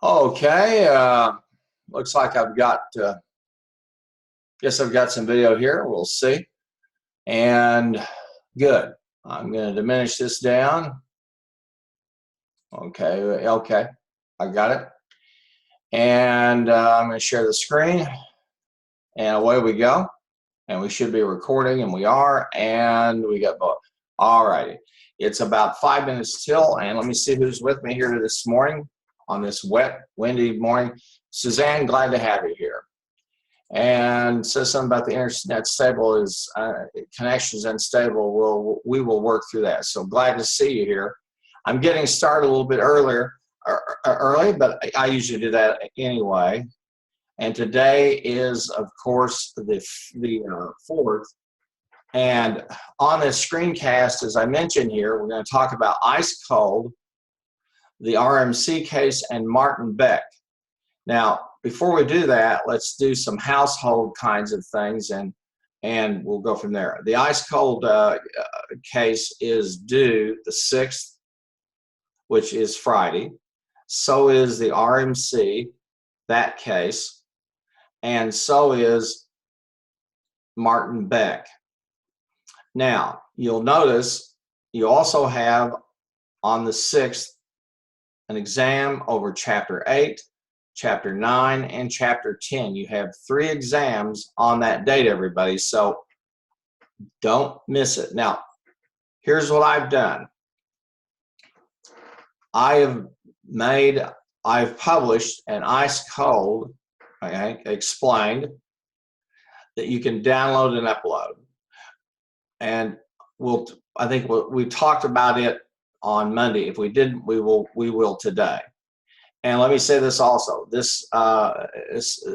Okay, looks like guess I've got some video here. We'll see. And good. I'm going to diminish this down. Okay, I got it. And I'm going to share the screen. And away we go. And we should be recording, and we are. And we got both. All righty. It's about 5 minutes till, and let me see who's with me here this morning on this wet, windy morning. Suzanne, glad to have you here. And says something about the internet stable is connections unstable. We will work through that. So glad to see you here. I'm getting started a little bit early, but I usually do that anyway. And today is, of course, the 4th. And on this screencast, as I mentioned here, we're going to talk about ice cold, the RMC case, and Martin Beck. Now, before we do that, let's do some household kinds of things, and we'll go from there. The ice cold case is due the 6th, which is Friday. So is the RMC, that case, and so is Martin Beck. Now, you'll notice you also have on the 6th an exam over Chapter 8, Chapter 9, and Chapter 10. You have 3 exams on that date, everybody, so don't miss it. Now, here's what I've done. I've published an ice cold, okay, explained, that you can download and upload. And I think we talked about it on Monday. If we didn't, we will today. And let me say this also. This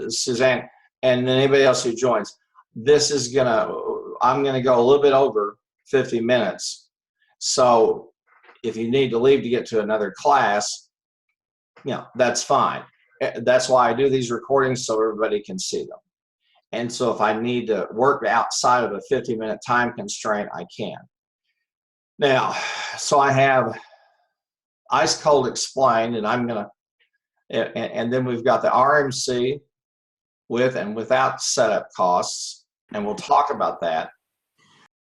Suzanne and anybody else who joins, I'm gonna go a little bit over 50 minutes. So if you need to leave to get to another class, that's fine. That's why I do these recordings, so everybody can see them. And so if I need to work outside of a 50-minute time constraint, I can. Now, so I have ice cold explained, and and then we've got the RMC with and without setup costs, and we'll talk about that.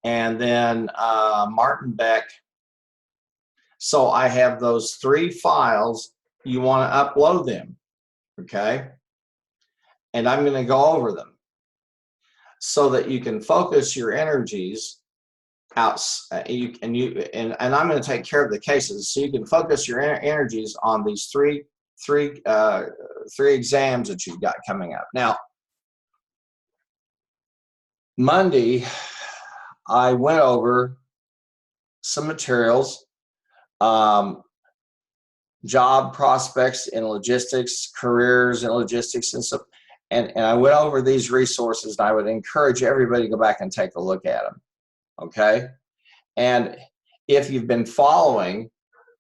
And then Martin Beck. So I have those 3 files. You want to upload them, okay? And I'm going to go over them so that you can focus your energies out, and I'm going to take care of the cases, so you can focus your energies on these three exams that you've got coming up. Now, Monday, I went over some materials, job prospects in logistics, careers in logistics, and stuff. And I went over these resources, and I would encourage everybody to go back and take a look at them, okay? And if you've been following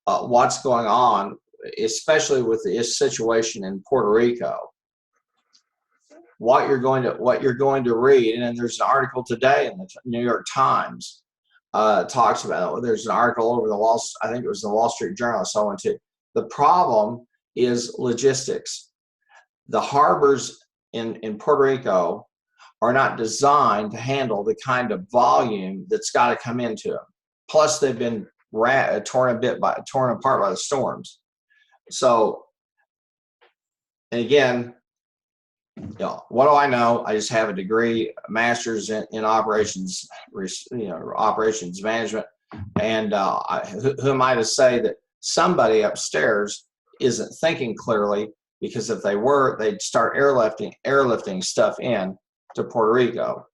what's going on, especially with the situation in Puerto Rico, what you're going to read, and then there's an article today in the New York Times talks about it. There's an article over I think it was the Wall Street Journal, so I went to. The problem is logistics. The harbors in Puerto Rico are not designed to handle the kind of volume that's got to come into them. Plus, they've been torn apart by the storms. So, and again, what do I know? I just have a degree, a master's in operations, operations management, and who am I to say that somebody upstairs isn't thinking clearly? Because if they were, they'd start airlifting stuff in to Puerto Rico.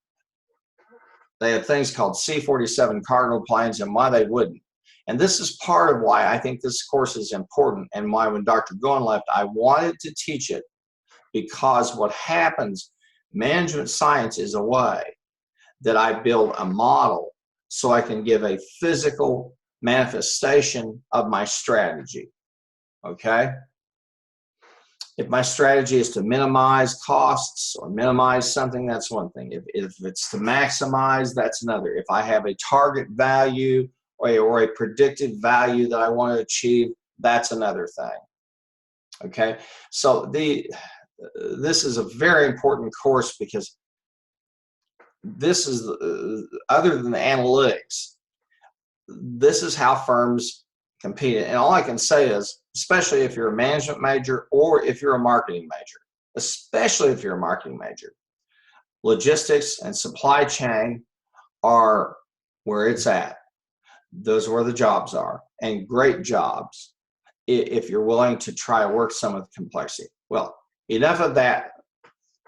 They had things called C-47 cargo planes, and why they wouldn't. And this is part of why I think this course is important, and why when Dr. Goen left, I wanted to teach it, because what happens, management science is a way that I build a model so I can give a physical manifestation of my strategy, okay? If my strategy is to minimize costs or minimize something, that's one thing. If it's to maximize, that's another. If I have a target value or a predicted value that I want to achieve, that's another thing. Okay, so this is a very important course because this is, other than the analytics, this is how firms compete. And all I can say is, especially if you're a management major or if you're a marketing major, especially if you're a marketing major, logistics and supply chain are where it's at. Those are where the jobs are, and great jobs if you're willing to try to work some of the complexity. Well, enough of that.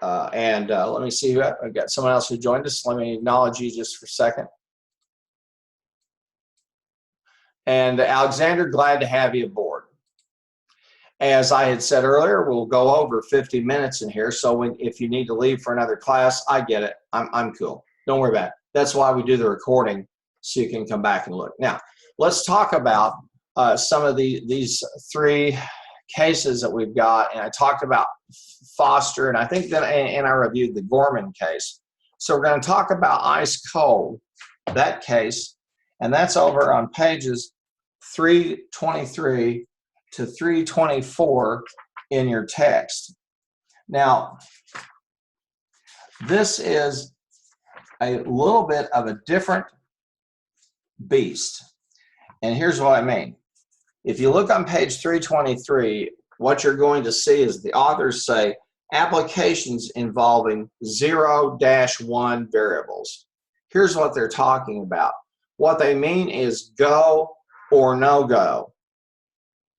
Let me see, I've got someone else who joined us. Let me acknowledge you just for a second. And Alexander, glad to have you aboard. As I had said earlier, we'll go over 50 minutes in here. So if you need to leave for another class, I get it. I'm cool. Don't worry about it. That's why we do the recording, so you can come back and look. Now, let's talk about some of these three cases that we've got. And I talked about Foster, and I think that, and I reviewed the Gorman case. So we're going to talk about ice cold, that case, and that's over on pages 323 to 324 in your text. Now, this is a little bit of a different beast. And here's what I mean. If you look on page 323, what you're going to see is the authors say applications involving 0-1 variables. Here's what they're talking about. What they mean is go or no go.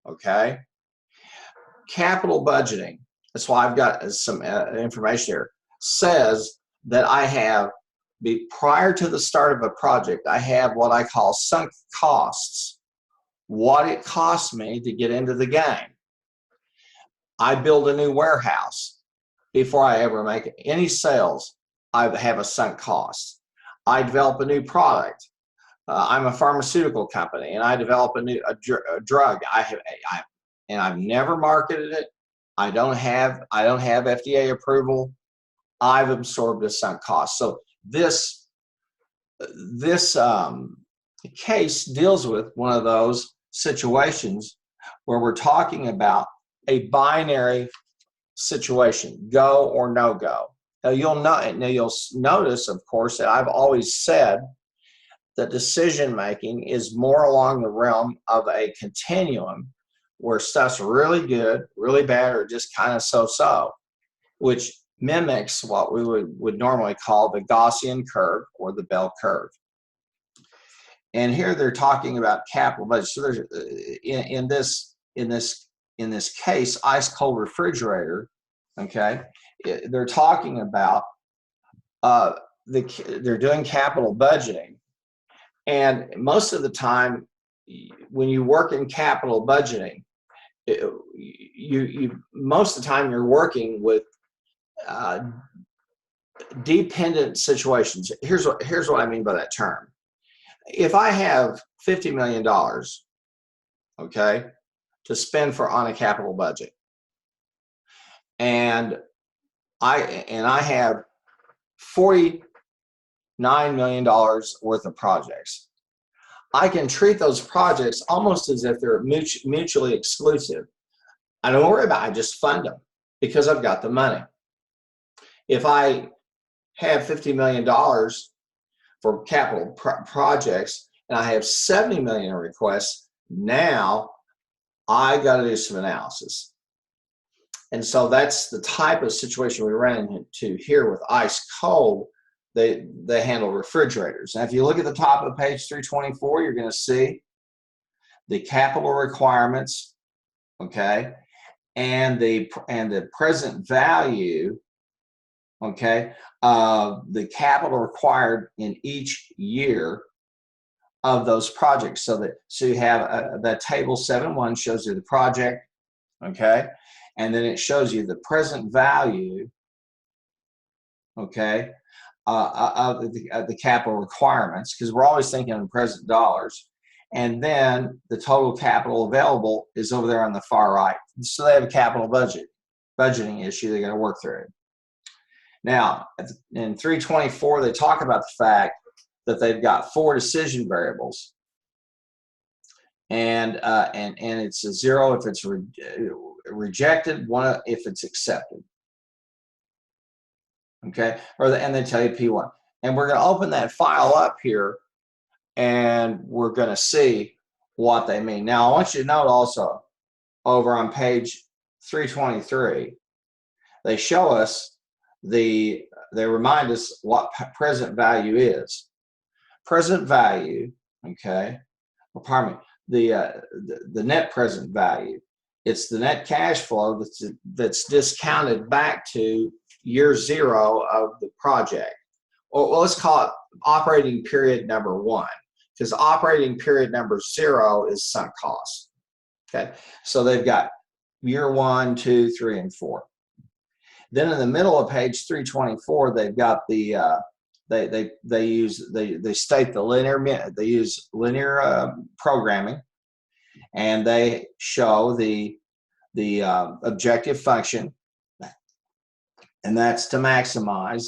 Okay? Capital budgeting, that's why I've got some information here, says that I have, prior to the start of a project, I have what I call sunk costs, what it costs me to get into the game. I build a new warehouse. Before I ever make any sales, I have a sunk cost. I develop a new product. I'm a pharmaceutical company, and I develop a drug. And I've never marketed it. I don't have FDA approval. I've absorbed a sunk cost. So this case deals with one of those situations where we're talking about a binary situation, go or no go. Now you'll notice, of course, that I've always said that decision making is more along the realm of a continuum where stuff's really good, really bad, or just kind of so-so, which mimics what we would normally call the Gaussian curve or the bell curve. And here they're talking about capital budget. So there's, in this case, ice cold refrigerator. Okay, they're talking about they're doing capital budgeting, and most of the time, when you work in capital budgeting, most of the time you're working with dependent situations. Here's what I mean by that term. If I have $50 million, okay, to spend on a capital budget, and I have $49 million worth of projects, I can treat those projects almost as if they're mutually exclusive. I don't worry about it, I just fund them because I've got the money. If I have $50 million for capital projects and I have $70 million in requests, now I got to do some analysis. And so that's the type of situation we ran into here with ice cold. They handle refrigerators. Now, if you look at the top of page 324, you're going to see the capital requirements, okay, and the present value, okay, of the capital required in each year of those projects. So you have that table 7.1 shows you the project, okay, and then it shows you the present value, okay, of the capital requirements, because we're always thinking in present dollars. And then the total capital available is over there on the far right. So they have a capital budgeting issue they got to work through. Now, in 324, they talk about the fact that they've got 4 decision variables, and it's a 0 if it's rejected, one if it's accepted. Okay, and they tell you P1. And we're going to open that file up here, and we're going to see what they mean. Now, I want you to note also, over on page 323, they show us they remind us what present value is. Present value, okay, or pardon me, the net present value. It's the net cash flow that's discounted back to year 0 of the project. Or well, let's call it operating period number 1, because operating period number 0 is sunk costs. Okay, so they've got year 1, 2, 3, and 4. Then in the middle of page 324, they've got the they state the linear, they use linear programming, and they show the objective function, and that's to maximize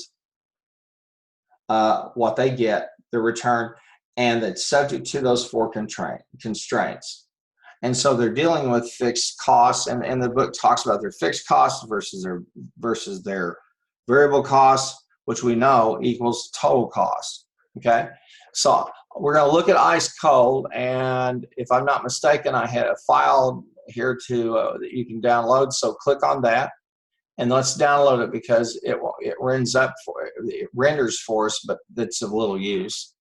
what they get, the return, and it's subject to those 4 constraints. And so they're dealing with fixed costs, and the book talks about their fixed costs versus their variable costs, which we know equals total cost. Okay, so we're going to look at ice cold, and if I'm not mistaken, I had a file here that you can download. So click on that, and let's download it, because it renders for us, but it's of little use.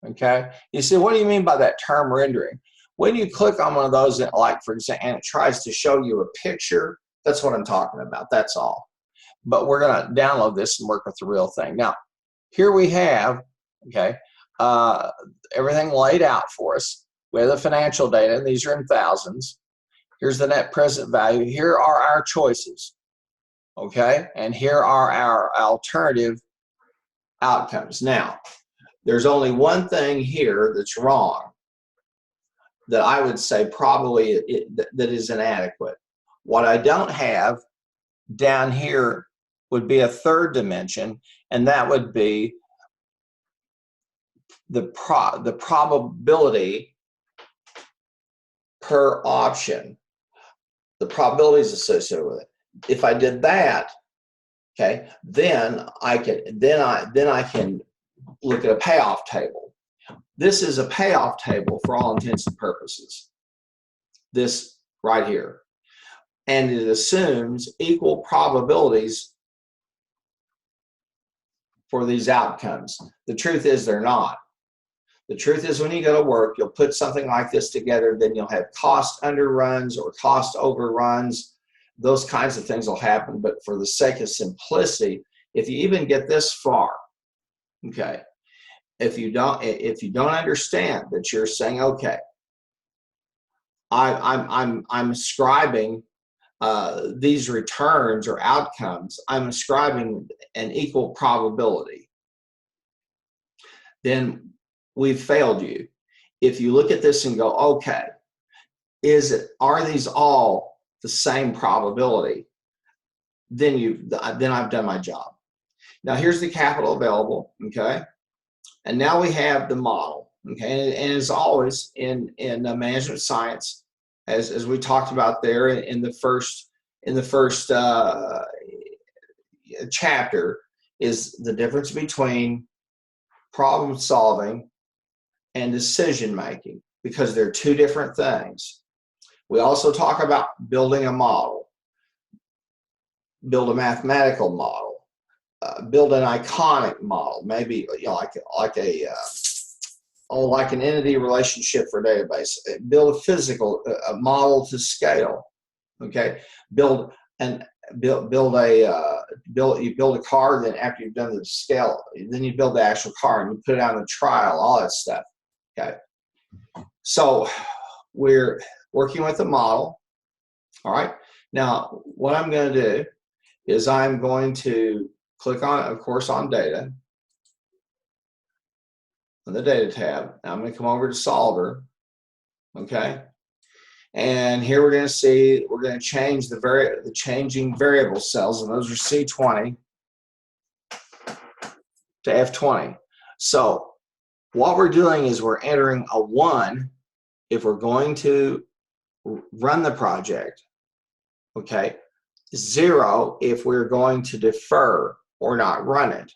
Okay, you see, what do you mean by that term rendering? When you click on one of those, like for example, and it tries to show you a picture, that's what I'm talking about. That's all. But we're going to download this and work with the real thing. Now, here we have, okay, everything laid out for us. We have the financial data, and these are in thousands. Here's the net present value. Here are our choices, okay, and here are our alternative outcomes. Now, there's only one thing here that's wrong, that I would say probably that is inadequate. What I don't have down here would be a third dimension, and that would be the probability per option, the probabilities associated with it. If I did that, okay, then I can look at a payoff table. This is a payoff table for all intents and purposes, this right here. And it assumes equal probabilities for these outcomes. The truth is they're not. The truth is when you go to work, you'll put something like this together, then you'll have cost underruns or cost overruns. Those kinds of things will happen, but for the sake of simplicity, if you even get this far, okay, if you don't understand that you're saying, okay, I'm ascribing these returns or outcomes, I'm ascribing an equal probability, then we've failed you. If you look at this and go, okay, are these all the same probability? Then I've done my job. Now here's the capital available, okay? And now we have the model, okay? And as always in management science, as we talked about there in the first chapter, is the difference between problem solving and decision making, because they're 2 different things. We also talk about building a model, build a mathematical model, build an iconic model, maybe like an entity relationship for a database. Build a physical model to scale. Okay, you build a car. Then after you've done the scale, then you build the actual car and you put it out on the trial. All that stuff. Okay, so we're working with a model. All right. Now, what I'm going to do is I'm going to click on, of course, on data, on the data tab. Now I'm going to come over to solver, okay? And here we're going to change the changing variable cells, and those are C20 to F20. So what we're doing is we're entering a 1 if we're going to run the project, Okay, 0 if we're going to defer or not run it.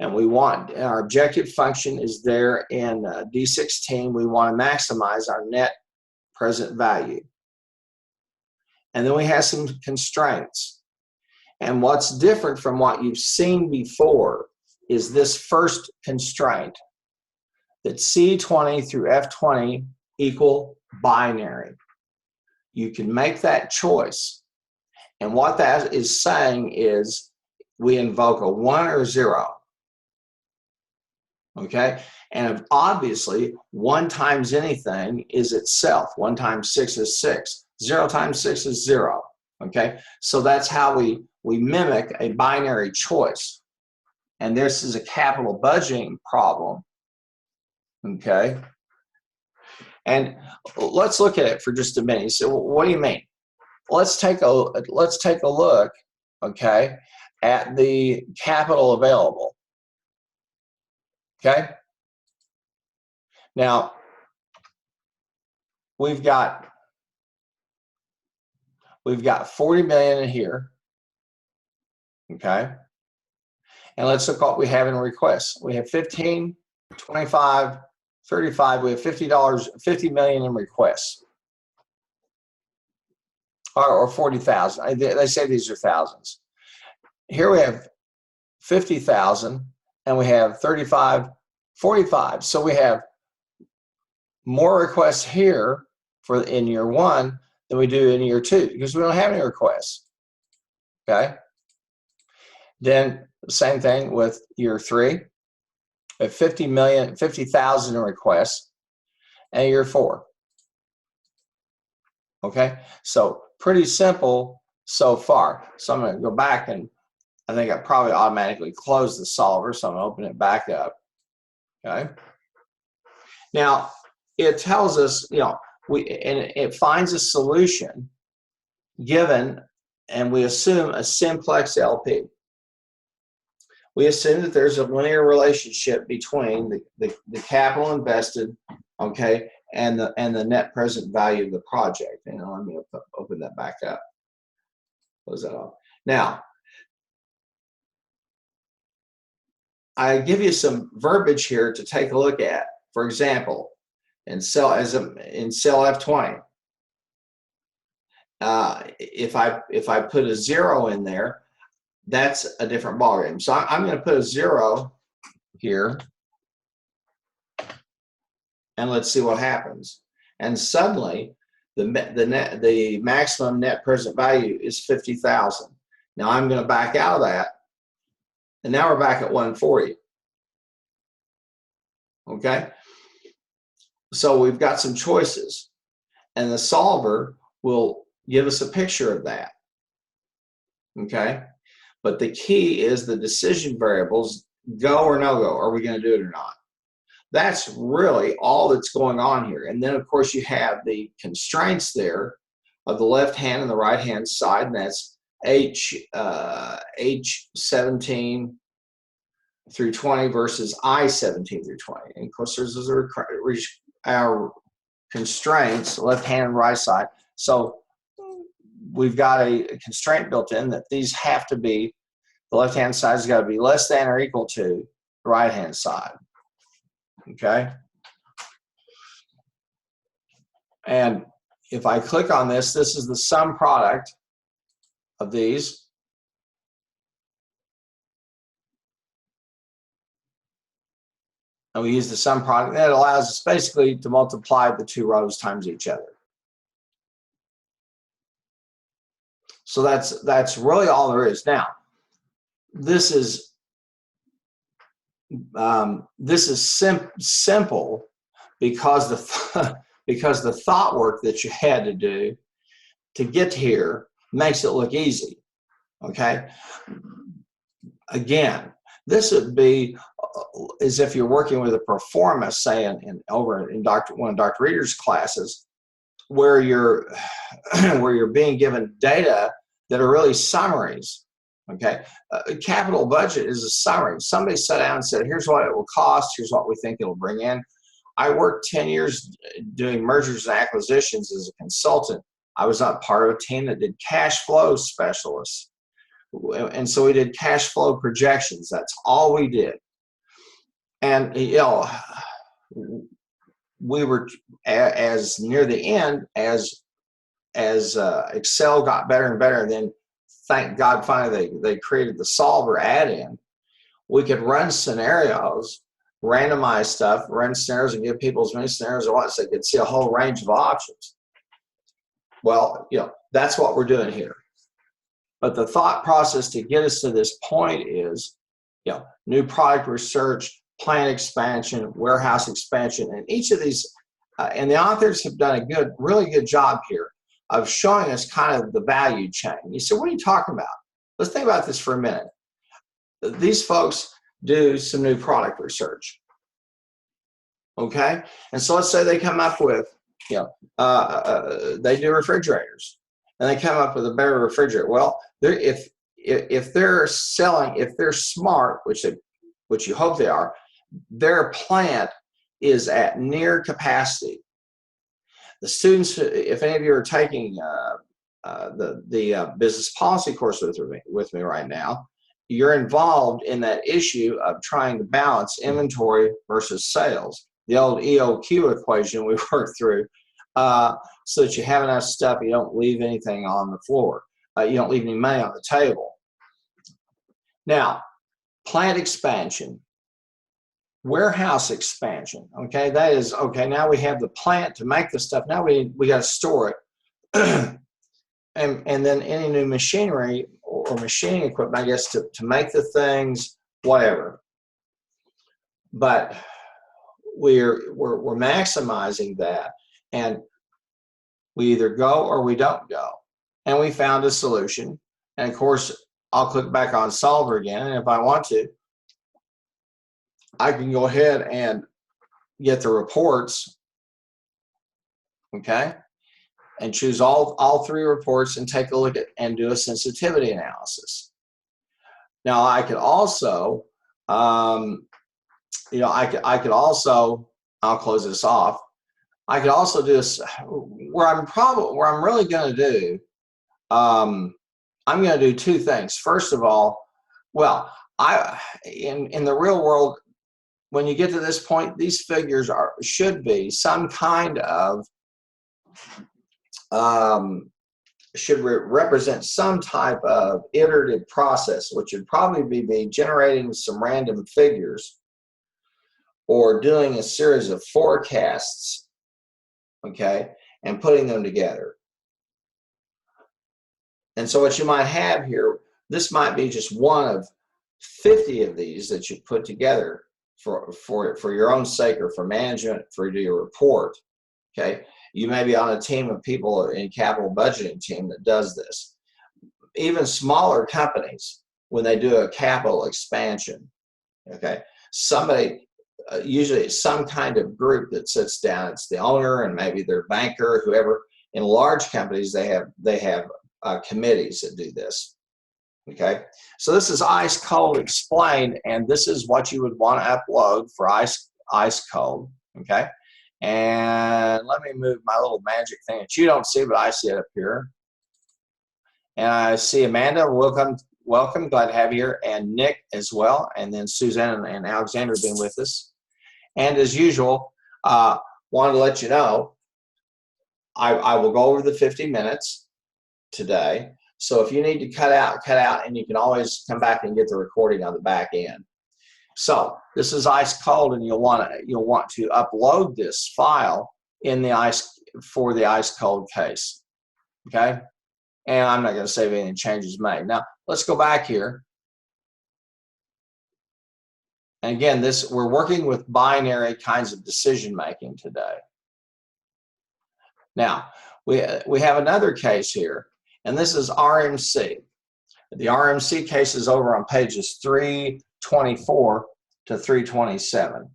And we want, our objective function is there in D16. We want to maximize our net present value. And then we have some constraints. And what's different from what you've seen before is this first constraint, that C20 through F20 equal binary. You can make that choice. And what that is saying is we invoke a 1 or 0. Okay? And obviously, 1 times anything is itself. 1 times 6 is 6. 0 times 6 is 0. Okay? So that's how we mimic a binary choice. And this is a capital budgeting problem. Okay? And let's look at it for just a minute. So what do you mean? Let's take a look, okay, at the capital available. Okay? Now, we've got 40 million in here. Okay? And let's look what we have in requests. We have 15, 25, 35, we have $50 million in requests. Or 40,000. They say these are thousands. Here we have 50,000 and we have 35, 45. So we have more requests here in year 1 than we do in year 2 because we don't have any requests. Okay? Then same thing with year 3. We have 50,000 in requests, and year 4. Okay, so pretty simple so far. So I'm going to go back, and I think I probably automatically closed the solver, so I'm going to open it back up. Okay. Now it tells us, and it finds a solution given, and we assume a simplex LP. We assume that there's a linear relationship between the capital invested, okay, and the net present value of the project. And let me open that back up. Close that off. Now, I give you some verbiage here to take a look at. For example, in cell F20, if I put a 0 in there, that's a different ballgame. So I'm going to put a 0 here, and let's see what happens. And suddenly, the maximum net present value is 50,000. Now I'm going to back out of that, and now we're back at 140. Okay, so we've got some choices, and the solver will give us a picture of that. Okay. But the key is the decision variables, go or no go. Are we going to do it or not? That's really all that's going on here. And then, of course, you have the constraints there of the left-hand and the right-hand side, and that's H17 through 20 versus I17 through 20. And, of course, those are our constraints, left-hand and right side. So we've got a constraint built in that these have to be, the left-hand side has got to be less than or equal to the right-hand side. Okay? And if I click on this, this is the sum product of these. And we use the sum product. That allows us basically to multiply the 2 rows times each other. So that's really all there is. Now, this is simple because the thought work that you had to do to get here makes it look easy. Okay. Again, this would be as if you're working with a performa, say, over in one of Dr. Reader's classes, where you're being given data that are really summaries. Okay, a capital budget is a summary. Somebody sat down and said, here's what it will cost, here's what we think it'll bring in. I worked 10 years doing mergers and acquisitions as a consultant, I was not part of a team that did cash flow specialists. And so we did cash flow projections. That's all we did. And, you know, we were, as near the end, as Excel got better and better, and then thank God finally they created the solver add-in, we could run scenarios, randomize stuff, run scenarios and give people as many scenarios as they want so they could see a whole range of options. Well, you know, that's what we're doing here. But the thought process to get us to this point is, you know, new product research, plant expansion, warehouse expansion, and each of these, and the authors have done a really good job here of showing us kind of the value chain. You say, what are you talking about? Let's think about this for a minute. These folks do some new product research, okay? And so let's say they come up with, you know, they do refrigerators, and they come up with a better refrigerator. Well, if they're selling, if they're smart, which you hope they are, their plant is at near capacity. The students, if any of you are taking the business policy course with me right now, you're involved in that issue of trying to balance inventory versus sales, the old EOQ equation we worked through, so that you have enough stuff, you don't leave anything on the floor, you don't leave any money on the table. Now, plant expansion, warehouse expansion, okay, that is, okay, now we have the plant to make the stuff, now we got to store it, and then any new machinery or machining equipment, I guess, to make the things, whatever. But we're maximizing that, and we either go or we don't go. And we found a solution, and of course, I'll click back on Solver again, and if I want to, I can go ahead and get the reports, okay, and choose all three reports and take a look at and do a sensitivity analysis. Now, I could also, you know, I could also, I'll close this off. I could also do this where I'm really going to do. I'm going to do two things. First of all, well, in the real world, when you get to this point, these figures should be some kind of should represent some type of iterative process, which would probably be generating some random figures or doing a series of forecasts, okay, and putting them together. And so what you might have here, this might be just one of 50 of these that you put together for your own sake or for management, for your report, okay? You may be on a team of people in capital budgeting team that does this. Even smaller companies, when they do a capital expansion, okay, somebody, usually it's some kind of group that sits down, it's the owner and maybe their banker, whoever. In large companies, they have committees that do this, okay? So this is ice cold explained, and this is what you would want to upload for ice cold, okay? And let me move my little magic thing that you don't see, but I see it up here. And I see Amanda, welcome, glad to have you here, and Nick as well, and then Suzanne and Alexander have been with us. And as usual, wanted to let you know, I will go over the 50 minutes today. So if you need to cut out, and you can always come back and get the recording on the back end. So this is ice cold, and you'll want to upload this file in the for the ice cold case, okay? And I'm not going to save any changes made. Now let's go back here. And again, we're working with binary kinds of decision making today. Now we have another case here, and this is RMC. The RMC case is over on pages 324 to 327.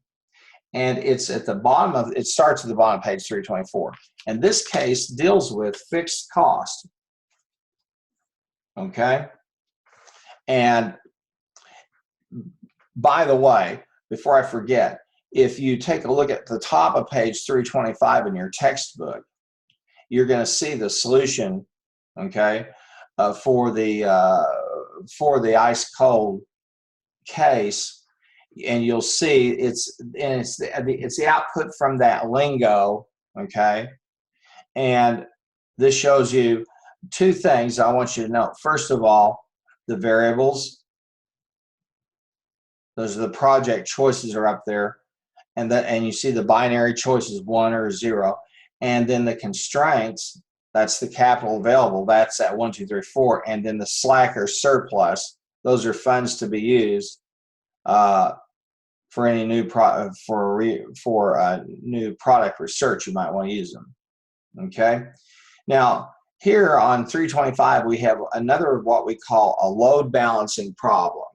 And it's at the bottom it starts at the bottom of page 324. And this case deals with fixed cost. Okay? And by the way, before I forget, if you take a look at the top of page 325 in your textbook, you're going to see the solution, okay, for the ice cold case, and you'll see it's the output from that lingo, okay. And this shows you two things I want you to know. First of all, the variables, those are the project choices are up there, and you see the binary choices, 1 or 0, and then the constraints, that's the capital available, that's at 1, 2, 3, 4, and then the slack or surplus, those are funds to be used for any new new product research. You might want to use them. Okay. Now here on 325 we have another what we call a load balancing problem,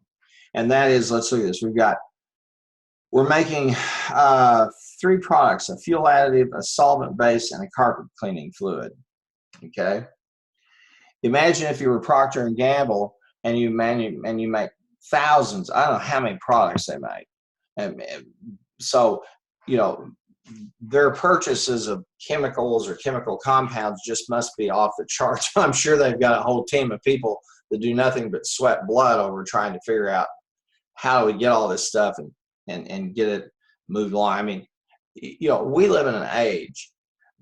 and that is, let's look at this. We're making 3 products: a fuel additive, a solvent base, and a carpet cleaning fluid. Okay. Imagine if you were Procter and Gamble and you make thousands. I don't know how many products they make, and so you know their purchases of chemicals or chemical compounds just must be off the charts. I'm sure they've got a whole team of people that do nothing but sweat blood over trying to figure out how do we get all this stuff and get it moved along. I mean, you know, we live in an age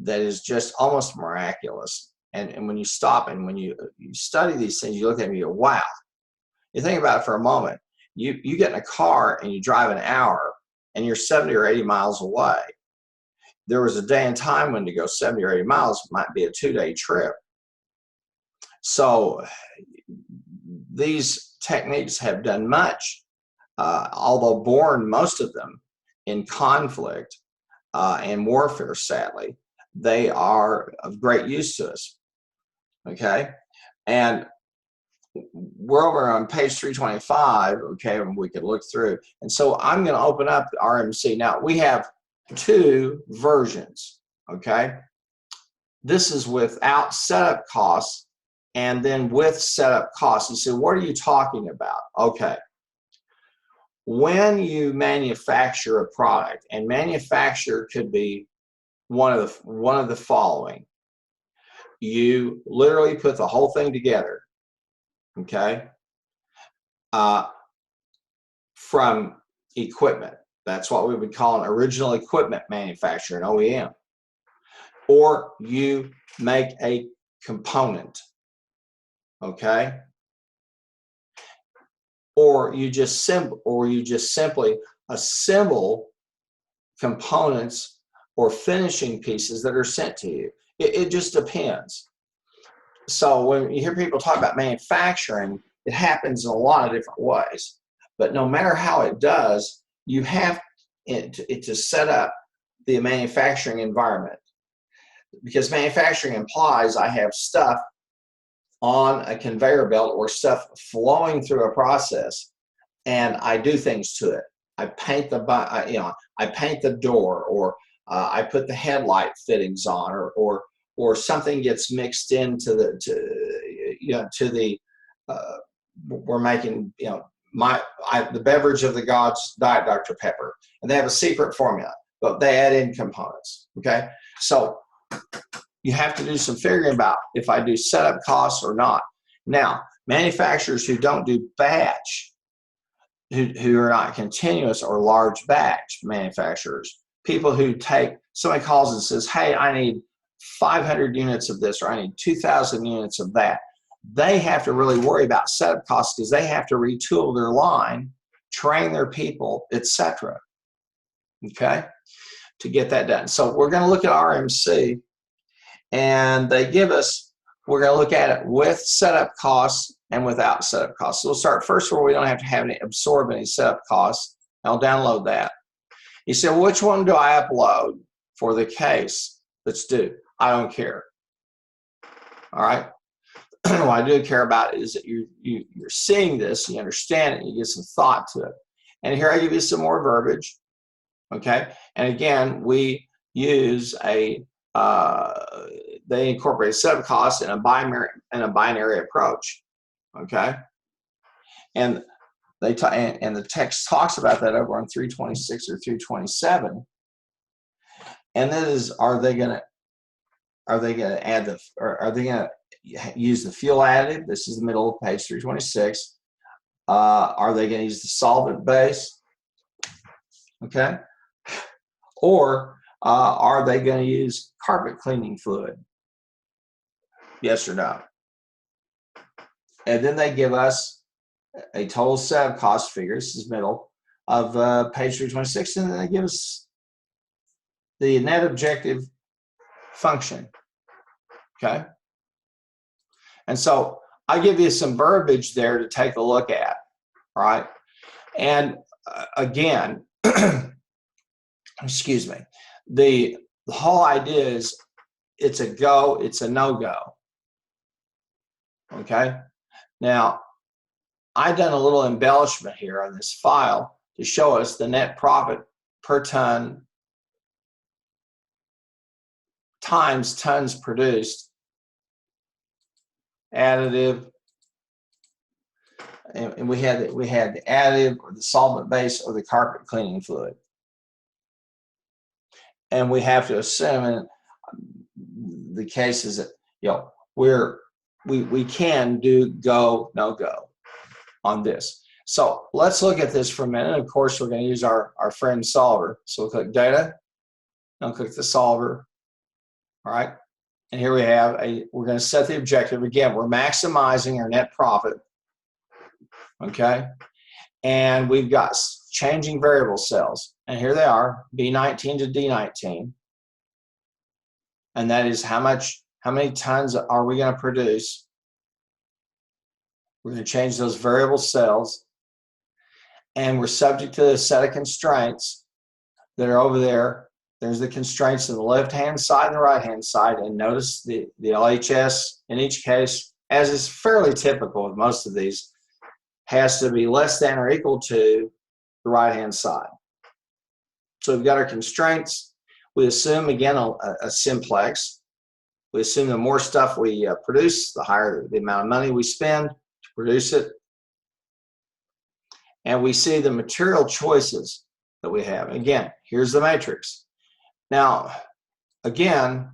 that is just almost miraculous. And when you stop and when you study these things, you look at them and you go, wow. You think about it for a moment. You get in a car and you drive an hour and you're 70 or 80 miles away. There was a day and time when to go 70 or 80 miles might be a 2-day trip. So these techniques have done much, although born, most of them, in conflict and warfare, sadly. They are of great use to us. Okay? And we're over on page 325, okay, and we could look through. And so I'm going to open up the RMC. Now, we have 2 versions, okay? This is without setup costs, and then with setup costs. You say, what are you talking about? Okay. When you manufacture a product, and manufacture could be one of the following. You literally put the whole thing together, okay, from equipment. That's what we would call an original equipment manufacturer, an OEM. Or you make a component, okay? Or you just simply assemble components or finishing pieces that are sent to you. It just depends. So when you hear people talk about manufacturing, it happens in a lot of different ways. But no matter how it does, you have to set up the manufacturing environment. Because manufacturing implies I have stuff on a conveyor belt or stuff flowing through a process, and I do things to it. I paint I paint the door, or I put the headlight fittings on, or something gets mixed into we're making the beverage of the gods, Diet Dr. Pepper, and they have a secret formula, but they add in components. Okay, so you have to do some figuring about if I do setup costs or not. Now, manufacturers who don't do batch, who are not continuous or large batch manufacturers, people who somebody calls and says, hey, I need 500 units of this, or I need 2,000 units of that. They have to really worry about setup costs because they have to retool their line, train their people, etc. Okay, to get that done. So we're going to look at RMC, and they give us, we're going to look at it with setup costs and without setup costs. So we'll start first where we don't have to absorb any setup costs. I'll download that. You say, well, which one do I upload for the case that's due? I don't care. All right. What I do care about is that you're seeing this, and you understand it, and you get some thought to it. And here I give you some more verbiage. Okay. And again, we use they incorporate setup costs in a binary approach. Okay. And and the text talks about that over on 326 or 327. And that is, are are they going to add or are they going to use the fuel additive? This is the middle of page 326. Are they going to use the solvent base? Okay. Or are they going to use carpet cleaning fluid? Yes or no? And then they give us a total set of cost figures, this is middle of page 326, and then they give us the net objective function. Okay. And so I give you some verbiage there to take a look at, right? And again, excuse me, the whole idea is it's a go, it's a no-go. Okay. Now, I've done a little embellishment here on this file to show us the net profit per ton times tons produced, additive, and we had the additive or the solvent base or the carpet cleaning fluid. And we have to assume in the cases that, you know, we can do go, no go on this. So let's look at this for a minute. Of course, we're going to use our friend solver. So we'll click data, and click the solver. All right. And here we have we're going to set the objective. Again, we're maximizing our net profit. Okay. And we've got changing variable cells. And here they are, B19 to D19. And that is how many tons are we going to produce? We're going to change those variable cells. And we're subject to a set of constraints that are over there. There's the constraints on the left-hand side and the right-hand side. And notice the LHS in each case, as is fairly typical with most of these, has to be less than or equal to the right-hand side. So we've got our constraints. We assume, again, a simplex. We assume the more stuff we produce, the higher the amount of money we spend to produce it. And we see the material choices that we have. Again, here's the matrix. Now, again,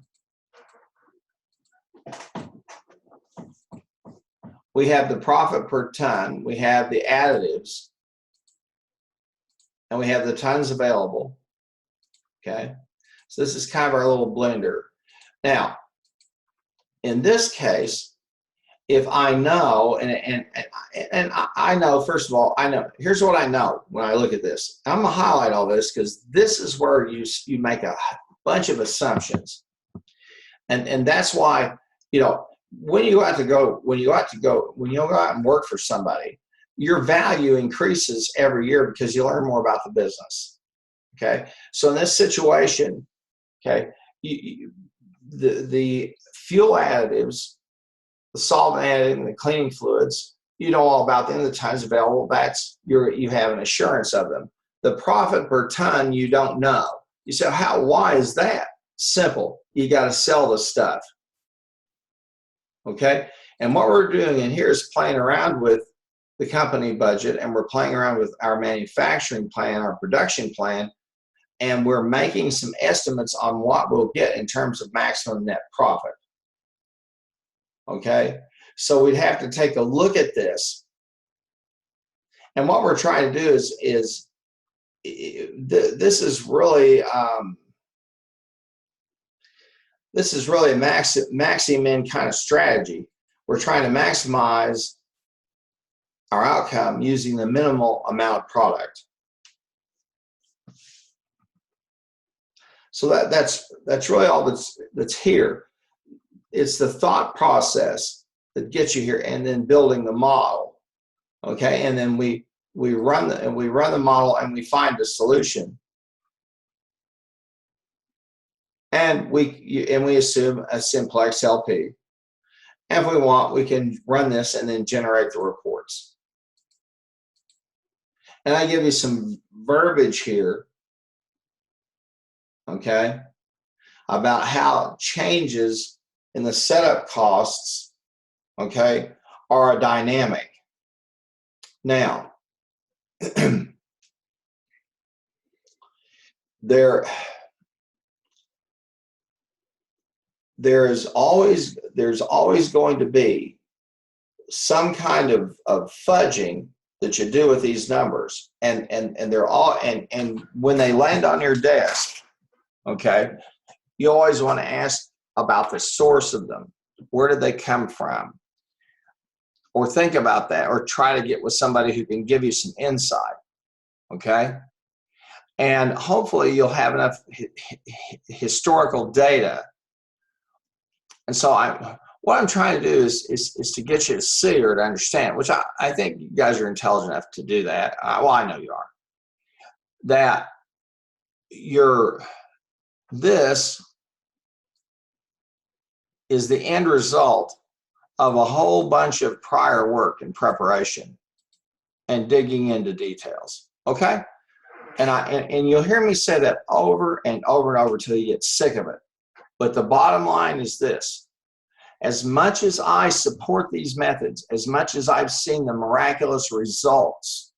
we have the profit per ton, we have the additives, and we have the tons available. Okay, so this is kind of our little blender. Now, in this case, if I know, and I know, first of all, I know, here's what I know when I look at this. I'm going to highlight all this because this is where you make a bunch of assumptions. And that's why, you know, when you go out and work for somebody, your value increases every year because you learn more about the business. Okay. So in this situation, okay, the fuel additives, the solvent additive, and the cleaning fluids, you know all about them, the tons available, you have an assurance of them. The profit per ton, you don't know. You say, why is that? Simple. You got to sell the stuff. Okay? And what we're doing in here is playing around with the company budget, and we're playing around with our manufacturing plan, our production plan, and we're making some estimates on what we'll get in terms of maximum net profit. Okay, so we'd have to take a look at this, and what we're trying to do is this is really a maxi-min kind of strategy. We're trying to maximize our outcome using the minimal amount of product. So that's really all that's here. It's the thought process that gets you here, and then building the model. Okay, and then we run the model and we find a solution, and we assume a simplex LP. And if we want, we can run this and then generate the reports. And I give you some verbiage here, okay, about how changes in the setup costs, okay, are dynamic. Now, there's always going to be some kind of fudging that you do with these numbers, and they're all, and when they land on your desk, okay, you always want to ask about the source of them. Where did they come from? Or think about that, or try to get with somebody who can give you some insight, okay? And hopefully you'll have enough historical data. And so what I'm trying to do is to get you to see or to understand, which I think you guys are intelligent enough to do that. Well, I know you are. That this is the end result of a whole bunch of prior work and preparation and digging into details, okay? And you'll hear me say that over and over and over till you get sick of it. But the bottom line is this: as much as I support these methods, as much as I've seen the miraculous results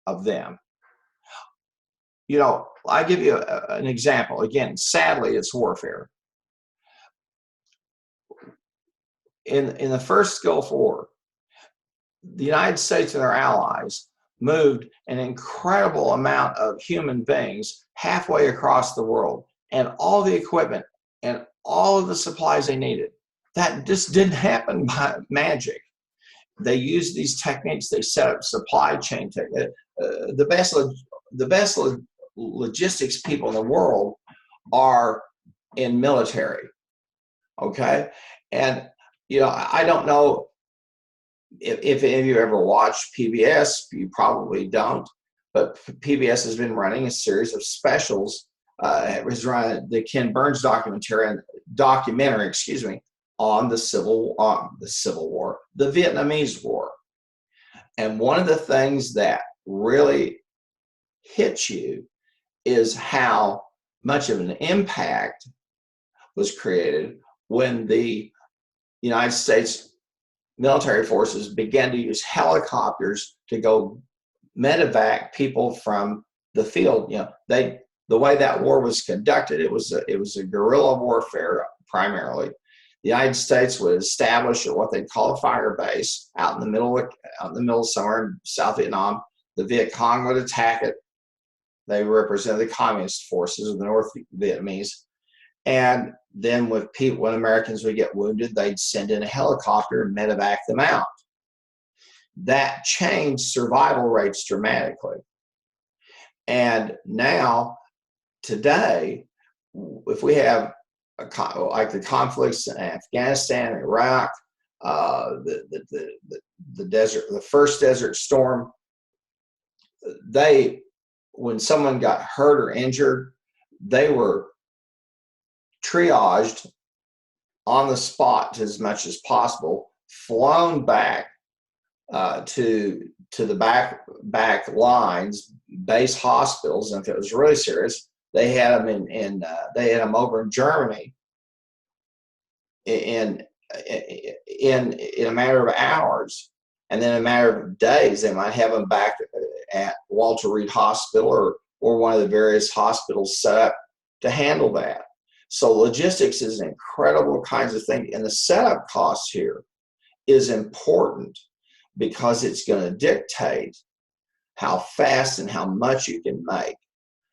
of them, you know, I give you an example. Again, sadly, it's warfare. In the first Gulf War, the United States and their allies moved an incredible amount of human beings halfway across the world, and all the equipment and all of the supplies they needed. That just didn't happen by magic. They used these techniques. They set up supply chain techniques. The best logistics people in the world are in military, okay? And, you know, I don't know if any of you ever watched PBS. You probably don't, but PBS has been running a series of specials. It was running the Ken Burns documentary, on the Civil War, the Vietnamese War. And one of the things that really hits you is how much of an impact was created when the United States military forces began to use helicopters to go medevac people from the field. You know, the way that war was conducted, it was a guerrilla warfare primarily. The United States would establish what they'd call a fire base out in the middle of somewhere in South Vietnam. The Viet Cong would attack it. They represent the communist forces of the North Vietnamese. And then when Americans would get wounded, they'd send in a helicopter and medevac them out. That changed survival rates dramatically. And now, today, if we have like the conflicts in Afghanistan, Iraq, the first Desert Storm, when someone got hurt or injured, they were triaged on the spot as much as possible, flown back to the back lines, base hospitals, and if it was really serious, they had them over in Germany in a matter of hours, and then in a matter of days, they might have them back at Walter Reed Hospital or one of the various hospitals set up to handle that. So logistics is an incredible kinds of thing, and the setup cost here is important because it's going to dictate how fast and how much you can make.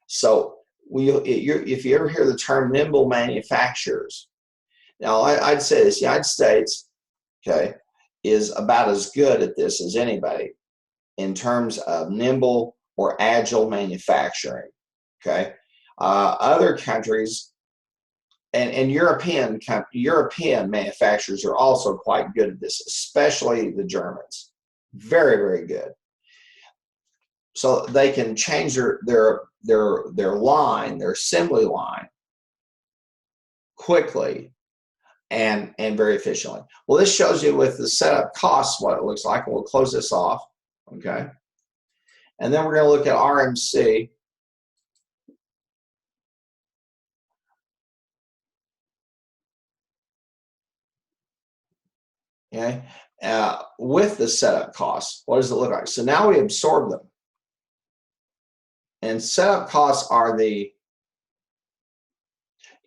So if you ever hear the term nimble manufacturers, now I'd say this: the United States, okay, is about as good at this as anybody in terms of nimble or agile manufacturing, okay? Other countries and European manufacturers are also quite good at this, especially the Germans. Very, very good. So they can change their line, their assembly line, quickly and very efficiently. Well, this shows you with the setup costs what it looks like. We'll close this off, okay? And then we're going to look at RMC. Okay, with the setup costs, what does it look like? So now we absorb them. And setup costs are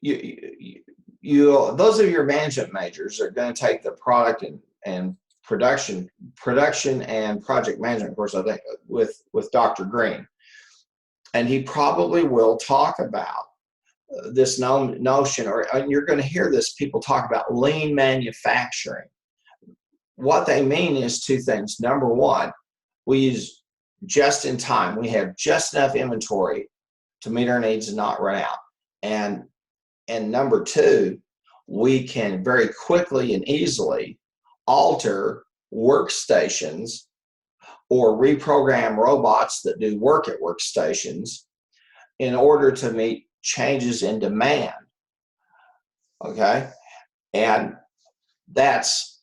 you those of your management majors are going to take the product and production and project management course, I think, with Dr. Green, and he probably will talk about this notion, and you're going to hear this, people talk about lean manufacturing. What they mean is two things. Number one, we use just in time. We have just enough inventory to meet our needs and not run out. And number two, we can very quickly and easily alter workstations or reprogram robots that do work at workstations in order to meet changes in demand. Okay, and that's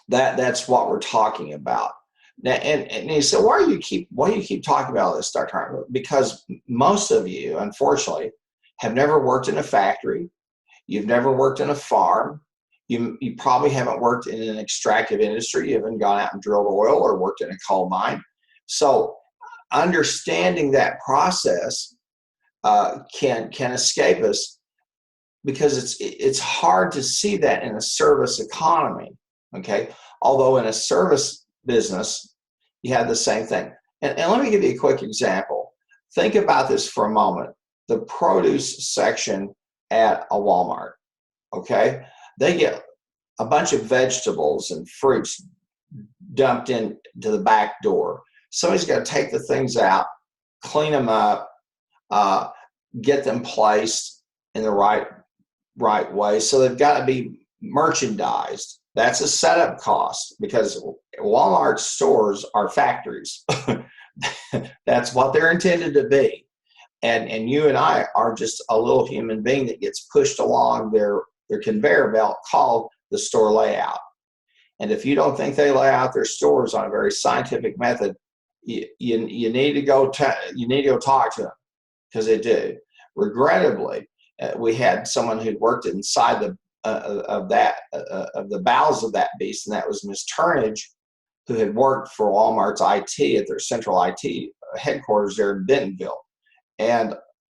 what we're talking about now. And you say, why do you keep talking about this, Dr. Hartman? Because most of you, unfortunately, have never worked in a factory. You've never worked in a farm. You probably haven't worked in an extractive industry. You haven't gone out and drilled oil or worked in a coal mine. So understanding that process can escape us, because it's hard to see that in a service economy. Okay, although in a service business you have the same thing. And let me give you a quick example. Think about this for a moment. The produce section at a Walmart. Okay, they get a bunch of vegetables and fruits dumped into the back door. Somebody's got to take the things out, clean them up, get them placed in the right way. So they've got to be merchandised. That's a setup cost, because Walmart stores are factories. That's what they're intended to be. And you and I are just a little human being that gets pushed along their conveyor belt called the store layout. And if you don't think they lay out their stores on a very scientific method, you need to go talk to them, because they do. Regrettably, we had someone who'd worked inside of the bowels of that beast, and that was Miss Turnage, who had worked for Walmart's IT at their central IT headquarters there in Bentonville. And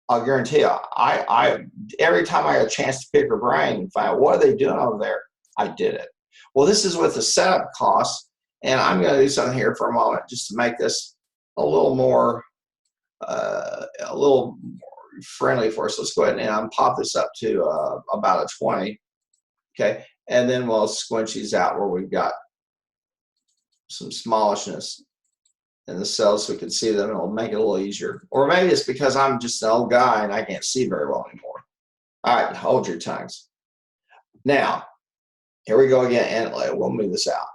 I'll guarantee you, I every time I had a chance to pick her brain and find out what are they doing over there, I did it. Well, this is with the setup costs, and I'm going to do something here for a moment just to make this a little more friendly for us. Let's go ahead and pop this up to about a 20. Okay, and then we'll squinch these out where we've got some smallishness in the cells so we can see them, and it'll make it a little easier. Or maybe it's because I'm just an old guy and I can't see very well anymore. All right, hold your tongues. Now, here we go again, and we'll move this out.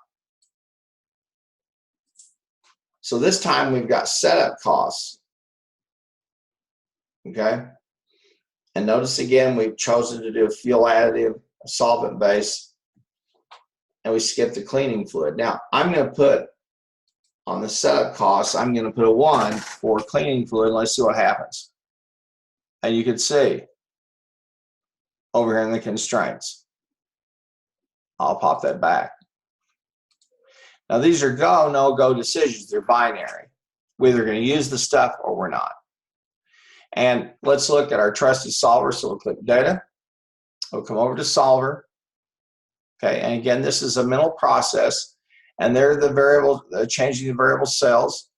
So this time we've got setup costs. Okay, and notice again we've chosen to do a fuel additive, a solvent base, and we skip the cleaning fluid. Now I'm going to put on the setup costs, I'm going to put a 1 for cleaning fluid, and let's see what happens. And you can see over here in the constraints, I'll pop that back. Now these are go, no go decisions. They're binary. We're either going to use the stuff or we're not. And let's look at our trusted solver. So we'll click data. We'll come over to solver. Okay, and again, this is a mental process. And they're the variable, changing the variable cells.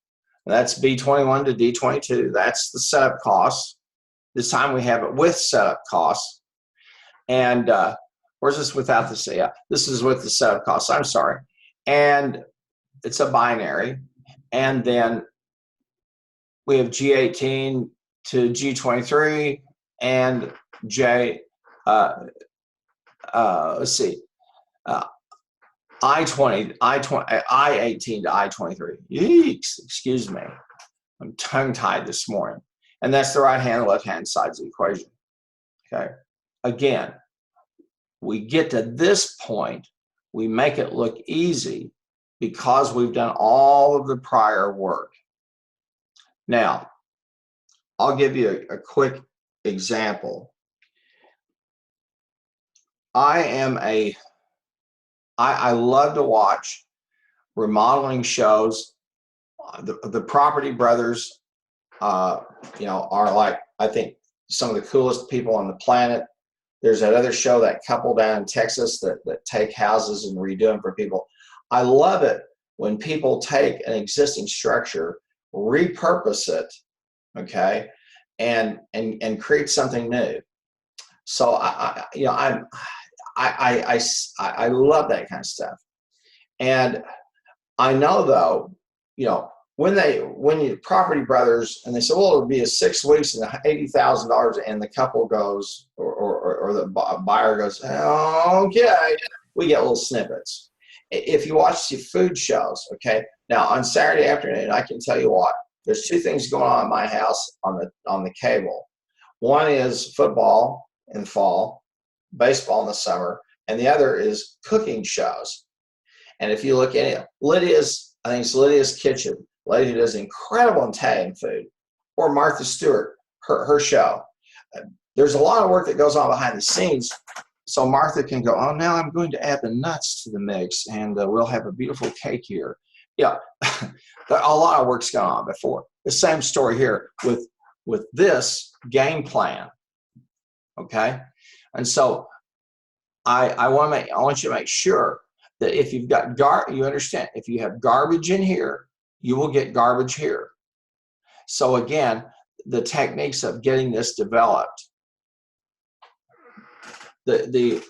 And that's B21 to D22. That's the setup costs. This time we have it with setup costs. And where's this without the, yeah, this is with the setup costs. I'm sorry. And it's a binary. And then we have G18 to G23 and J, let's see, I18 to I23. Yeeks, excuse me. I'm tongue-tied this morning. And that's the right-hand and left-hand sides of the equation. Okay. Again, we get to this point, we make it look easy because we've done all of the prior work. Now, I'll give you a quick example. I love to watch remodeling shows. The Property Brothers, are like, I think, some of the coolest people on the planet. There's that other show, that couple down in Texas that take houses and redo them for people. I love it when people take an existing structure, repurpose it, okay, and create something new. So I love that kind of stuff. And I know, though, when you Property Brothers, and they say, well, it'll be a 6 weeks and $80,000, and the couple goes, or the buyer goes, okay, we get little snippets. If you watch the food shows, okay, now on Saturday afternoon, I can tell you what, there's two things going on in my house on the cable. One is football in the fall, baseball in the summer, and the other is cooking shows. And if you look at it, I think it's Lydia's Kitchen. Lydia does incredible Italian food. Or Martha Stewart, her show. There's a lot of work that goes on behind the scenes, so Martha can go, oh, now I'm going to add the nuts to the mix, and we'll have a beautiful cake here. Yeah, a lot of work's gone on before. The same story here with this game plan, okay? And so I want you to make sure that if you've got you understand, if you have garbage in here, you will get garbage here. So again, the techniques of getting this developed. The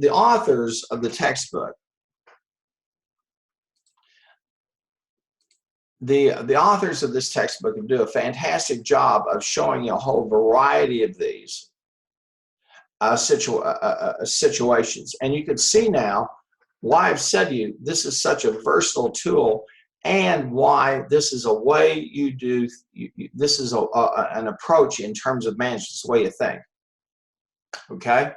authors of the textbook, the authors of this textbook do a fantastic job of showing you a whole variety of these situations. And you can see now why I've said to you this is such a versatile tool, and why this is a way you do, this is an approach in terms of management. It's the way you think, okay?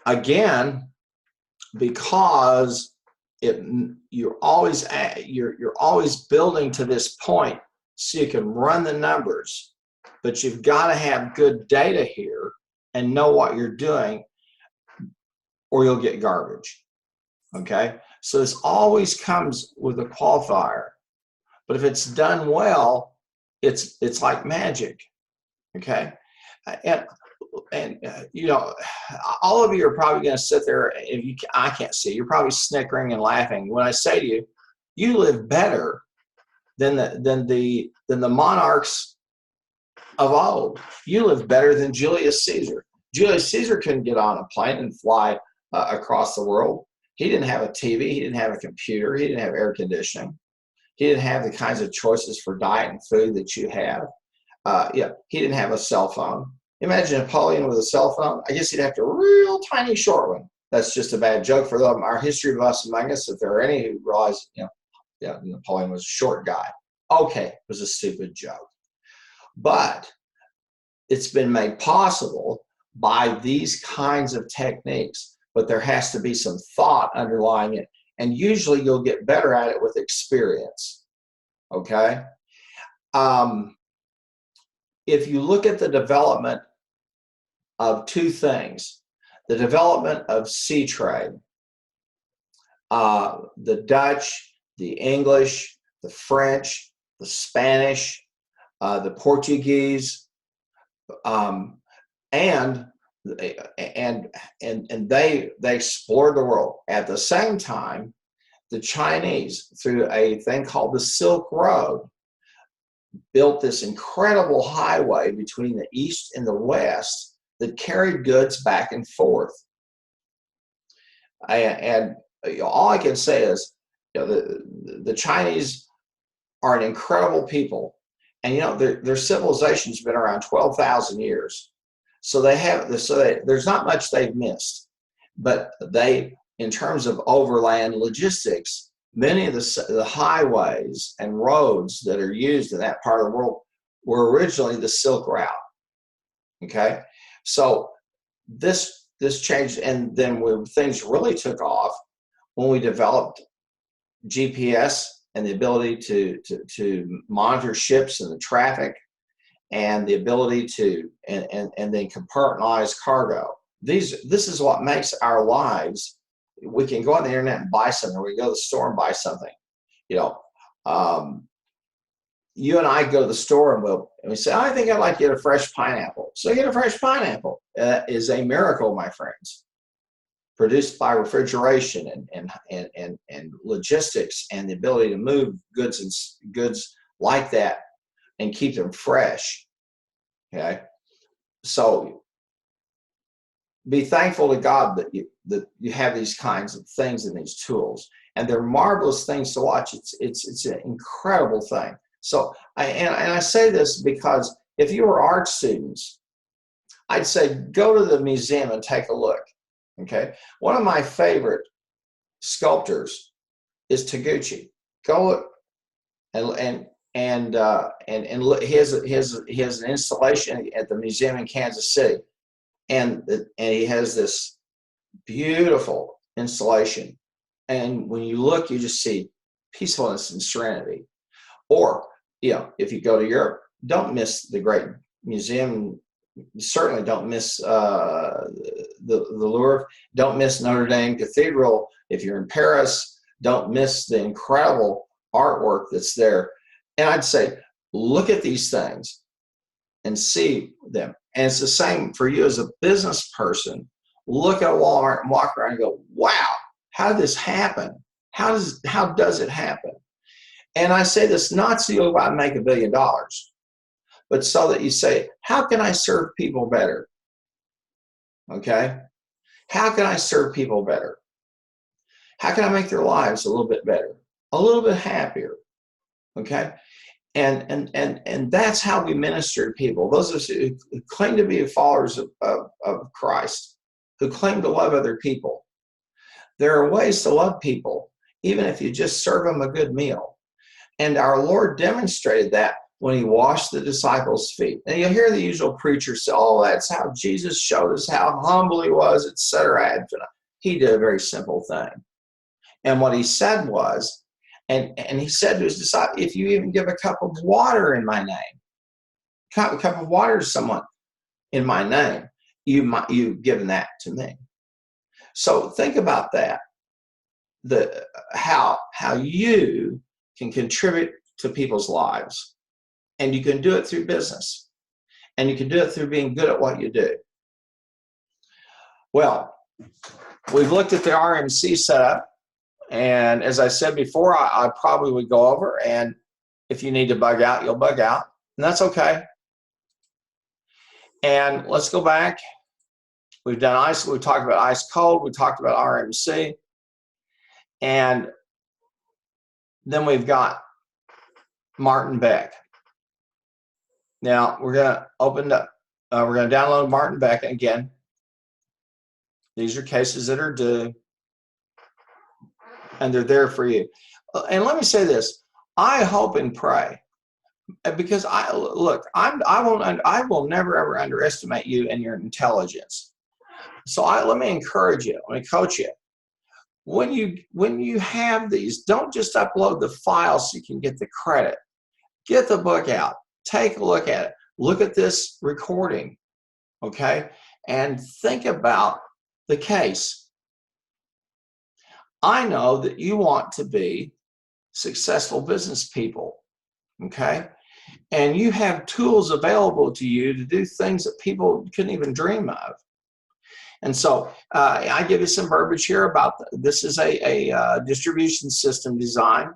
Again, because you're always building to this point so you can run the numbers, but you've got to have good data here and know what you're doing, or you'll get garbage, okay? So this always comes with a qualifier, but if it's done well, it's like magic, okay? And all of you are probably going to sit there, I can't see, you're probably snickering and laughing when I say to you, you live better than the monarchs of old. You live better than Julius Caesar. Julius Caesar couldn't get on a plane and fly across the world. He didn't have a TV. He didn't have a computer. He didn't have air conditioning. He didn't have the kinds of choices for diet and food that you have. He didn't have a cell phone. Imagine Napoleon with a cell phone. I guess he'd have to real tiny short one. That's just a bad joke for them. Our history buffs among us, if there are any who realize, Napoleon was a short guy. Okay, it was a stupid joke. But it's been made possible by these kinds of techniques, but there has to be some thought underlying it. And usually you'll get better at it with experience, okay? If you look at the development of two things, the development of sea trade, the Dutch, the English, the French, the Spanish, the Portuguese, and they explored the world. At the same time, the Chinese, through a thing called the Silk Road, built this incredible highway between the East and the West that carried goods back and forth. And all I can say is, the Chinese are an incredible people, and their civilization's been around 12,000 years. So there's not much they've missed, but in terms of overland logistics, many of the highways and roads that are used in that part of the world were originally the Silk Route. Okay, so this changed, and then when things really took off, when we developed GPS and the ability to monitor ships and the traffic, and the ability to and then compartmentalize cargo. This is what makes our lives. We can go on the internet and buy something, or we go to the store and buy something. you and I go to the store and we say, I think I'd like to get a fresh pineapple. So get a fresh pineapple. That is a miracle, my friends, produced by refrigeration and logistics and the ability to move goods like that and keep them fresh. Okay, so be thankful to God that you have these kinds of things and these tools, and they're marvelous things to watch. It's an incredible thing. So I say this because if you were art students, I'd say go to the museum and take a look. Okay, one of my favorite sculptors is Taguchi. Go look and look. He has an installation at the museum in Kansas City, and he has this beautiful installation. And when you look, you just see peacefulness and serenity. Or, if you go to Europe, don't miss the great museum. Certainly don't miss the Louvre. Don't miss Notre Dame Cathedral. If you're in Paris, don't miss the incredible artwork that's there. And I'd say, look at these things and see them. And it's the same for you as a business person. Look at Walmart and walk around and go, wow, how did this happen? How does it happen? And I say this not so you'll go out and make $1 billion, but so that you say, how can I serve people better? Okay? How can I serve people better? How can I make their lives a little bit better, a little bit happier? Okay? And that's how we minister to people. Those of us who claim to be followers of Christ, who claim to love other people. There are ways to love people, even if you just serve them a good meal. And our Lord demonstrated that when he washed the disciples' feet. And you hear the usual preachers say, oh, that's how Jesus showed us how humble he was, etc. He did a very simple thing. And what he said was, and he said to his disciples, if you even give a cup of water in my name, a cup of water to someone in my name, you've given that to me. So think about that, how you can contribute to people's lives. And you can do it through business. And you can do it through being good at what you do. Well, we've looked at the RMC setup. And as I said before, I probably would go over. And if you need to bug out, you'll bug out. And that's okay. And let's go back. We've done ice. We talked about ice cold. We talked about RMC. And then we've got Martin Beck. Now we're going to open up. We're going to download Martin Beck again. These are cases that are due, and they're there for you. And let me say this: I hope and pray, because I will never ever underestimate you and your intelligence. So let me encourage you. Let me coach you. When you have these, don't just upload the file so you can get the credit. Get the book out. Take a look at it. Look at this recording, okay? And think about the case. I know that you want to be successful business people, okay? And you have tools available to you to do things that people couldn't even dream of. And so I give you some verbiage here about this is a distribution system design,